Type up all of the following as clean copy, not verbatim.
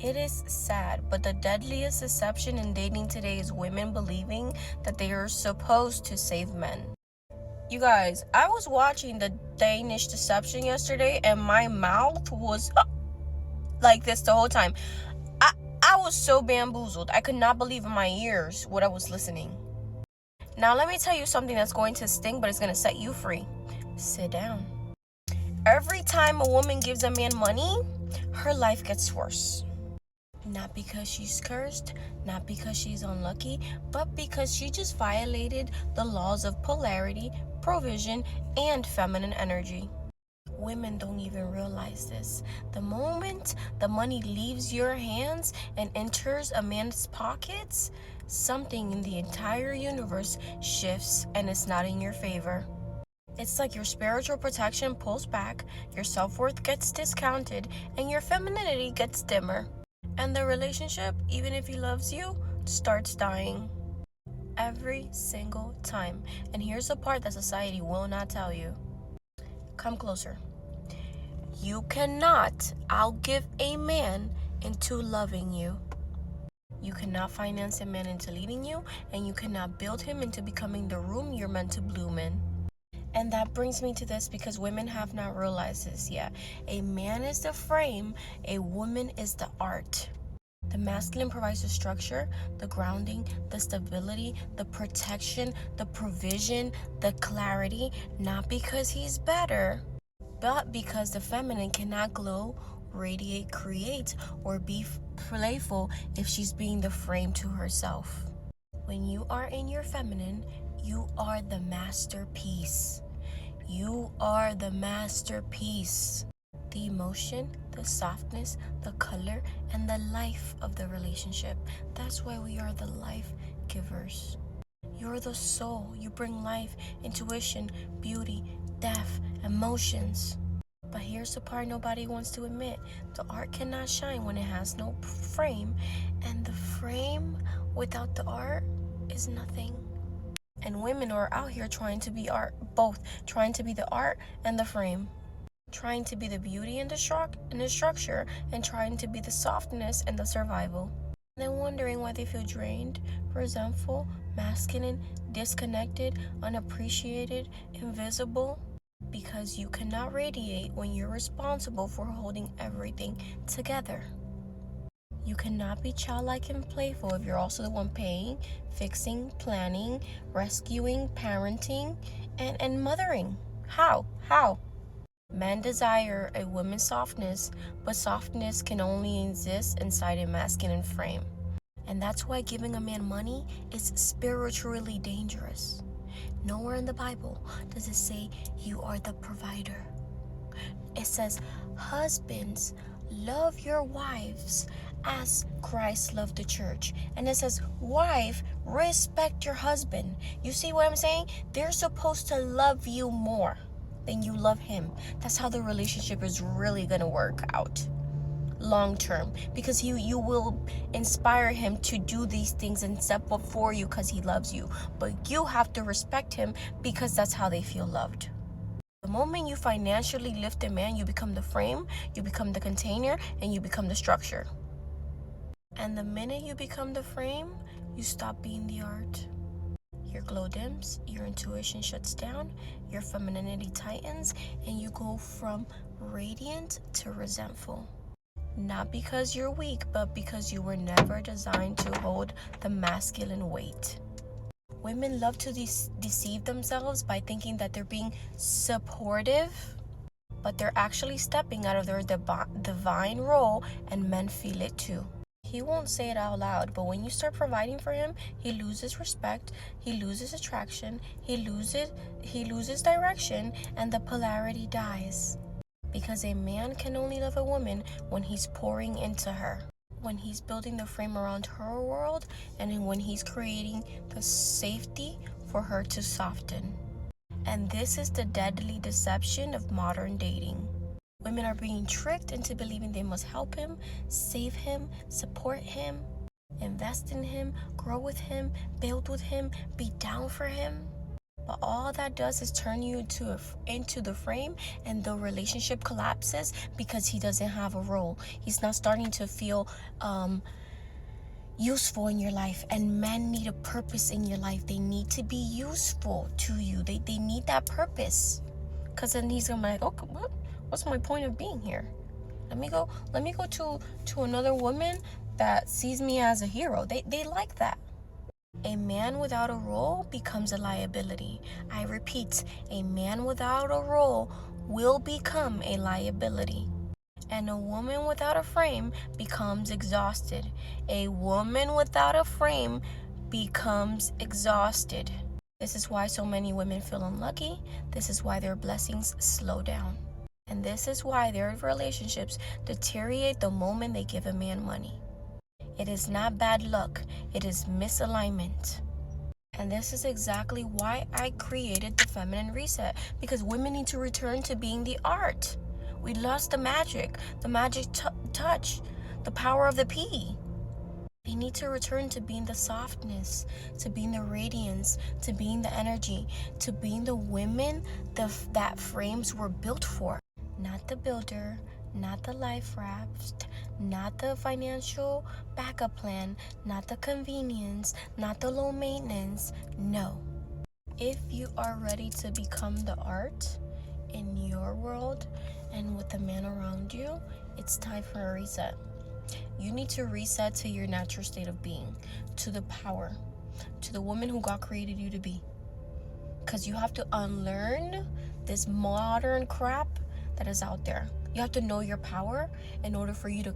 It is sad, but the deadliest deception in dating today is women believing that they are supposed to save men. You guys, I was watching the Danish deception yesterday and my mouth was like this the whole time. I was so bamboozled. I could not believe in my ears what I was listening. Now let me tell you something that's going to sting, but it's going to set you free. Sit down. Every time a woman gives a man money, her life gets worse. Not because she's cursed, not because she's unlucky, but because she just violated the laws of polarity, provision, and feminine energy. Women don't even realize this. The moment the money leaves your hands and enters a man's pockets, something in the entire universe shifts and it's not in your favor. It's like your spiritual protection pulls back, your self-worth gets discounted, and your femininity gets dimmer. And the relationship, even if he loves you, starts dying. Every single time. And here's the part that society will not tell you. Come closer. You cannot outgive a man into loving you. You cannot finance a man into leading you, and you cannot build him into becoming the room you're meant to bloom in. And that brings me to this because women have not realized this yet. A man is the frame, a woman is the art. The masculine provides the structure, the grounding, the stability, the protection, the provision, the clarity, not because he's better, but because the feminine cannot glow, radiate, create, or be playful if she's being the frame to herself. When you are in your feminine, you are the masterpiece. You are the masterpiece. The emotion, the softness, the color, and the life of the relationship. That's why we are the life givers. You're the soul. You bring life, intuition, beauty, depth, emotions. But here's the part nobody wants to admit. The art cannot shine when it has no frame. And the frame without the art is nothing. And women are out here trying to be art, both trying to be the art and the frame, trying to be the beauty and the structure, and trying to be the softness and the survival. And then wondering why they feel drained, resentful, masculine, disconnected, unappreciated, invisible. Because you cannot radiate when you're responsible for holding everything together. You cannot be childlike and playful if you're also the one paying, fixing, planning, rescuing, parenting, and mothering. How? Men desire a woman's softness, but softness can only exist inside a masculine frame. And that's why giving a man money is spiritually dangerous. Nowhere in the Bible does it say you are the provider. It says, husbands, love your wives as Christ loved the church. And it says, wife, respect your husband. You see what I'm saying? They're supposed to love you more than you love him. That's how the relationship is really going to work out long term, because you will inspire him to do these things and step up for you because he loves you. But you have to respect him because that's how they feel loved. The moment you financially lift a man, you become the frame, you become the container, and you become the structure. And the minute you become the frame, you stop being the art. Your glow dims, your intuition shuts down, your femininity tightens, and you go from radiant to resentful. Not because you're weak, but because you were never designed to hold the masculine weight. Women love to deceive themselves by thinking that they're being supportive, but they're actually stepping out of their divine role, and men feel it too. He won't say it out loud, but when you start providing for him, he loses respect, he loses attraction, he loses direction, and the polarity dies. Because a man can only love a woman when he's pouring into her, when he's building the frame around her world, and when he's creating the safety for her to soften. And this is the deadly deception of modern dating. Women are being tricked into believing they must help him, save him, support him, invest in him, grow with him, build with him, be down for him. But all that does is turn you into the frame, and the relationship collapses because he doesn't have a role. He's not starting to feel useful in your life. And men need a purpose in your life. They need to be useful to you. They need that purpose. Because then he's gonna be like, okay, what's my point of being here? Let me go to another woman that sees me as a hero. They like that. A man without a role becomes a liability. I repeat, a man without a role will become a liability. And a woman without a frame becomes exhausted. A woman without a frame becomes exhausted. This is why so many women feel unlucky. This is why their blessings slow down. And this is why their relationships deteriorate the moment they give a man money. It is not bad luck, it is misalignment. And this is exactly why I created the Feminine Reset, because women need to return to being the art. We lost the magic touch, the power of the P. They need to return to being the softness, to being the radiance, to being the energy, to being the women that frames were built for. Not the builder, not the life raft, not the financial backup plan, not the convenience, not the low maintenance. No. If you are ready to become the art in your world and with the man around you, it's time for a reset. You need to reset to your natural state of being, to the power, to the woman who God created you to be. Because you have to unlearn this modern crap that is out there. You have to know your power in order for you to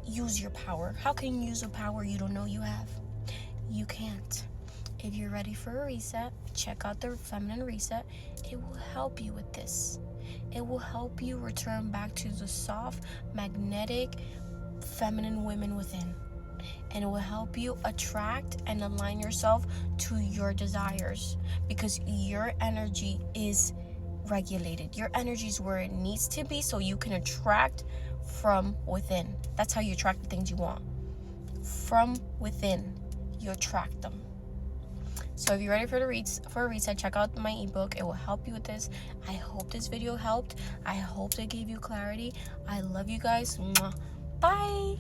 use your power. How can you use a power you don't know you have? You can't. If you're ready for a reset, check out the Feminine Reset. It will help you with this. It will help you return back to the soft, magnetic, feminine women within. And it will help you attract and align yourself to your desires, because your energy is regulated. Your energy is where it needs to be, so you can attract from within. That's how you attract the things you want. From within, you attract them. So if you're ready for a reset, check out my ebook. It will help you with this. I hope this video helped. I hope it gave you clarity. I love you guys. Bye.